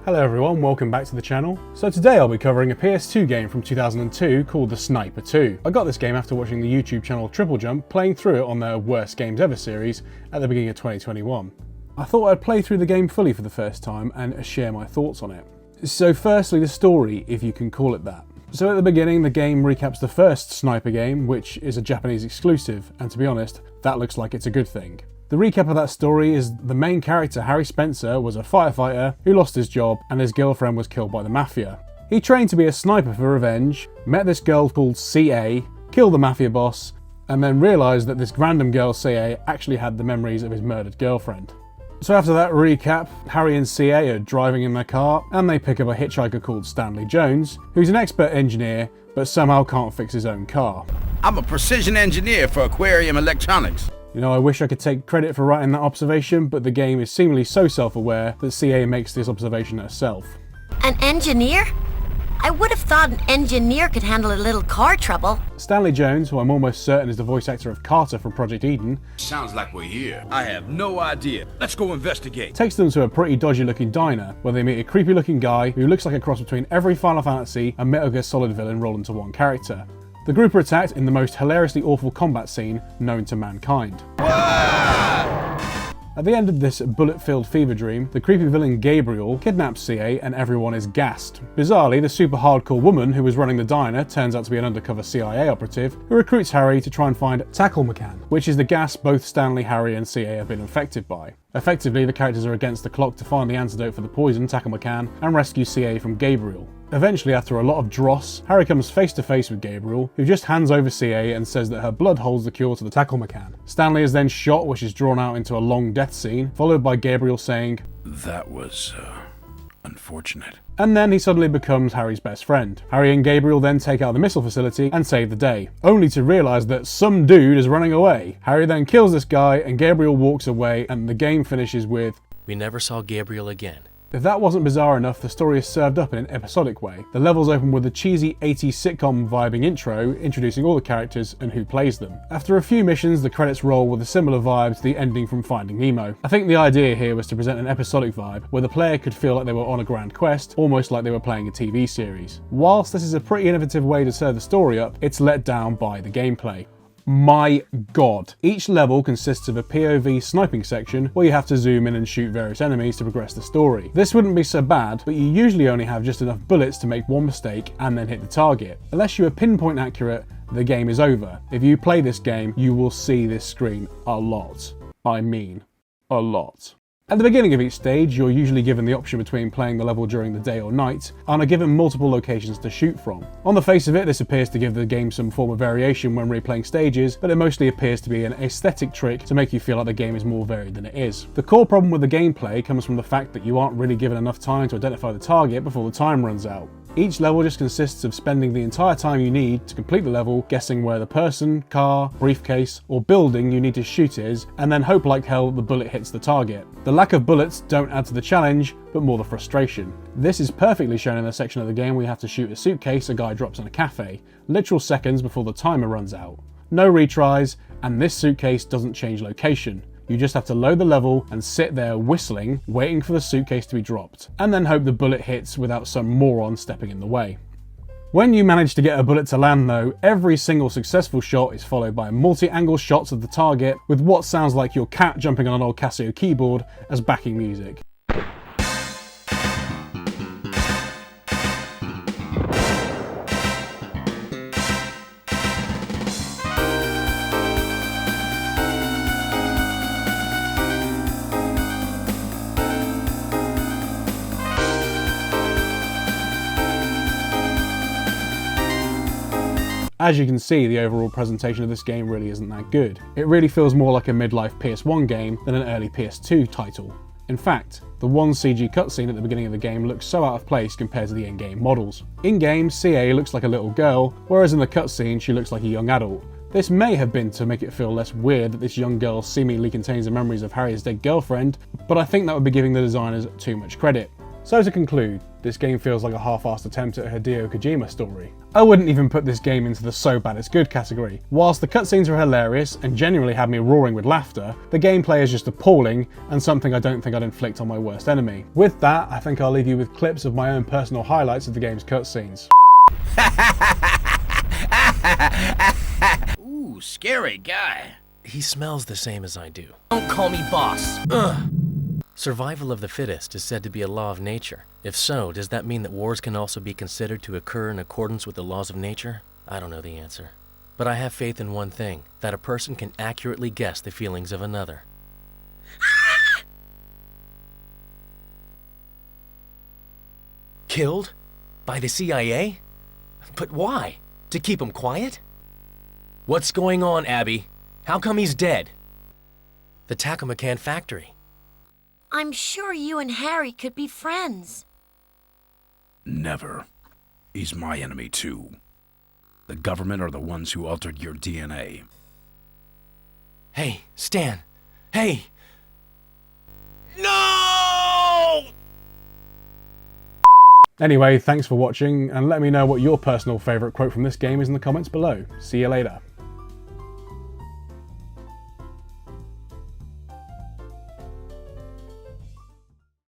Hello everyone, welcome back to the channel. So today I'll be covering a PS2 game from 2002 called The Sniper 2. I got this game after watching the YouTube channel Triple Jump playing through it on their Worst Games Ever series at the beginning of 2021. I thought I'd play through the game fully for the first time and share my thoughts on it. So firstly, the story, if you can call it that. So at the beginning, the game recaps the first Sniper game, which is a Japanese exclusive, and to be honest, that looks like it's a good thing. The recap of that story is the main character, Harry Spencer, was a firefighter who lost his job and his girlfriend was killed by the mafia. He trained to be a sniper for revenge, met this girl called C.A, killed the mafia boss, and then realised that this random girl C.A actually had the memories of his murdered girlfriend. So after that recap, Harry and C.A are driving in their car and they pick up a hitchhiker called Stanley Jones, who's an expert engineer but somehow can't fix his own car. I'm a precision engineer for aquarium electronics. You know, I wish I could take credit for writing that observation, but the game is seemingly so self-aware that C.A makes this observation herself. An engineer? I would have thought an engineer could handle a little car trouble. Stanley Jones, who I'm almost certain is the voice actor of Carter from Project Eden, Sounds like we're here. I have no idea. Let's go investigate. takes them to a pretty dodgy looking diner where they meet a creepy looking guy who looks like a cross between every Final Fantasy and Metal Gear Solid villain rolled into one character. The group are attacked in the most hilariously awful combat scene known to mankind. At the end of this bullet-filled fever dream, the creepy villain Gabriel kidnaps C.A and everyone is gassed. Bizarrely, the super hardcore woman who was running the diner turns out to be an undercover CIA operative who recruits Harry to try and find Tackle-McCann, which is the gas both Stanley, Harry and C.A have been infected by. Effectively, the characters are against the clock to find the antidote for the poison, Tackle-McCann, and rescue C.A from Gabriel. Eventually, after a lot of dross, Harry comes face to face with Gabriel, who just hands over C.A and says that her blood holds the cure to the Tackle-McCann. Stanley is then shot, which is drawn out into a long death scene, followed by Gabriel saying, That was, unfortunate. and then he suddenly becomes Harry's best friend. Harry and Gabriel then take out the missile facility and save the day, only to realise that some dude is running away. Harry then kills this guy and Gabriel walks away and the game finishes with, We never saw Gabriel again. If that wasn't bizarre enough, the story is served up in an episodic way. The levels open with a cheesy 80s sitcom vibing intro, introducing all the characters and who plays them. After a few missions, the credits roll with a similar vibe to the ending from Finding Nemo. I think the idea here was to present an episodic vibe, where the player could feel like they were on a grand quest, almost like they were playing a TV series. Whilst this is a pretty innovative way to serve the story up, it's let down by the gameplay. My god. Each level consists of a POV sniping section where you have to zoom in and shoot various enemies to progress the story. This wouldn't be so bad, but you usually only have just enough bullets to make one mistake and then hit the target. Unless you are pinpoint accurate, the game is over. If you play this game, you will see this screen a lot. I mean, a lot. At the beginning of each stage, you're usually given the option between playing the level during the day or night, and are given multiple locations to shoot from. On the face of it, this appears to give the game some form of variation when replaying stages, but it mostly appears to be an aesthetic trick to make you feel like the game is more varied than it is. The core problem with the gameplay comes from the fact that you aren't really given enough time to identify the target before the time runs out. Each level just consists of spending the entire time you need to complete the level guessing where the person, car, briefcase, or building you need to shoot is, and then hope like hell the bullet hits the target. The lack of bullets don't add to the challenge, but more the frustration. This is perfectly shown in the section of the game where you have to shoot a suitcase a guy drops in a cafe, literal seconds before the timer runs out. No retries, and this suitcase doesn't change location. You just have to load the level and sit there whistling, waiting for the suitcase to be dropped, and then hope the bullet hits without some moron stepping in the way. When you manage to get a bullet to land though, every single successful shot is followed by multi-angle shots of the target with what sounds like your cat jumping on an old Casio keyboard as backing music. As you can see, the overall presentation of this game really isn't that good. It really feels more like a midlife PS1 game than an early PS2 title. In fact, the one CG cutscene at the beginning of the game looks so out of place compared to the in-game models. In-game, C.A looks like a little girl, whereas in the cutscene she looks like a young adult. This may have been to make it feel less weird that this young girl seemingly contains the memories of Harry's dead girlfriend, but I think that would be giving the designers too much credit. So to conclude, this game feels like a half-assed attempt at a Hideo Kojima story. I wouldn't even put this game into the so bad it's good category. Whilst the cutscenes are hilarious and genuinely had me roaring with laughter, the gameplay is just appalling and something I don't think I'd inflict on my worst enemy. With that, I think I'll leave you with clips of my own personal highlights of the game's cutscenes. Ooh, scary guy. He smells the same as I do. Don't call me boss. Survival of the fittest is said to be a law of nature. If so, does that mean that wars can also be considered to occur in accordance with the laws of nature? I don't know the answer. But I have faith in one thing, that a person can accurately guess the feelings of another. Killed? By the CIA? But why? To keep him quiet? What's going on, Abby? How come he's dead? The Tacomacan factory. I'm sure you and Harry could be friends. Never. He's my enemy too. The government are the ones who altered your DNA. Hey, Stan. Hey! No! Anyway, thanks for watching, and let me know what your personal favourite quote from this game is in the comments below. See you later.